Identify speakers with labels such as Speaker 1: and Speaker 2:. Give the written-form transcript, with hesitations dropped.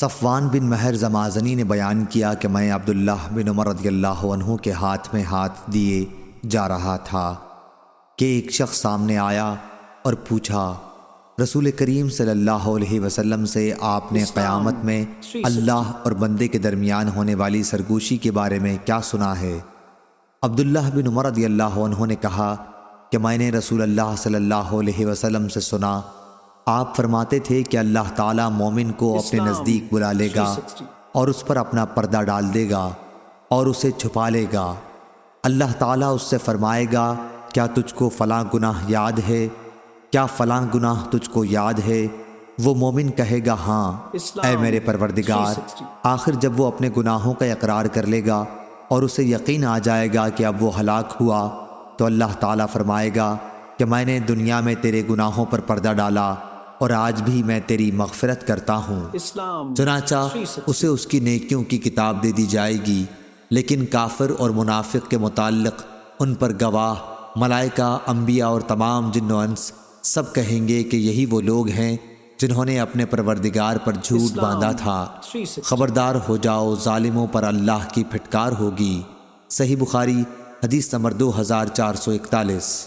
Speaker 1: صفوان بن مہر زمازنی نے بیان کیا کہ میں عبداللہ بن عمر رضی اللہ عنہ کے ہاتھ میں ہاتھ دیے جا رہا تھا کہ ایک شخص سامنے آیا اور پوچھا، رسول کریم صلی اللہ علیہ وسلم سے آپ نے قیامت میں اللہ اور بندے کے درمیان ہونے والی سرگوشی کے بارے میں کیا سنا ہے؟ عبداللہ بن عمر رضی اللہ عنہ نے کہا کہ میں نے رسول اللہ صلی اللہ علیہ وسلم سے سنا، آپ فرماتے تھے کہ اللہ تعالیٰ مومن کو اپنے نزدیک بلا لے گا اور اس پر اپنا پردہ ڈال دے گا اور اسے چھپا لے گا۔ اللہ تعالیٰ اس سے فرمائے گا، کیا تجھ کو فلاں گناہ یاد ہے؟ کیا فلاں گناہ تجھ کو یاد ہے؟ وہ مومن کہے گا ہاں اے میرے پروردگار۔ آخر جب وہ اپنے گناہوں کا اقرار کر لے گا اور اسے یقین آ جائے گا کہ اب وہ ہلاک ہوا، تو اللہ تعالیٰ فرمائے گا کہ میں نے دنیا میں تیرے گناہوں پر پردہ ڈالا اور آج بھی میں تیری مغفرت کرتا ہوں۔ چنانچہ اسے اس کی نیکیوں کی کتاب دے دی جائے گی، لیکن کافر اور منافق کے متعلق ان پر گواہ ملائکہ، انبیاء اور تمام جن و انس سب کہیں گے کہ یہی وہ لوگ ہیں جنہوں نے اپنے پروردگار پر جھوٹ باندھا تھا۔ خبردار ہو جاؤ، ظالموں پر اللہ کی پھٹکار ہوگی۔ صحیح بخاری حدیث نمبر 2441۔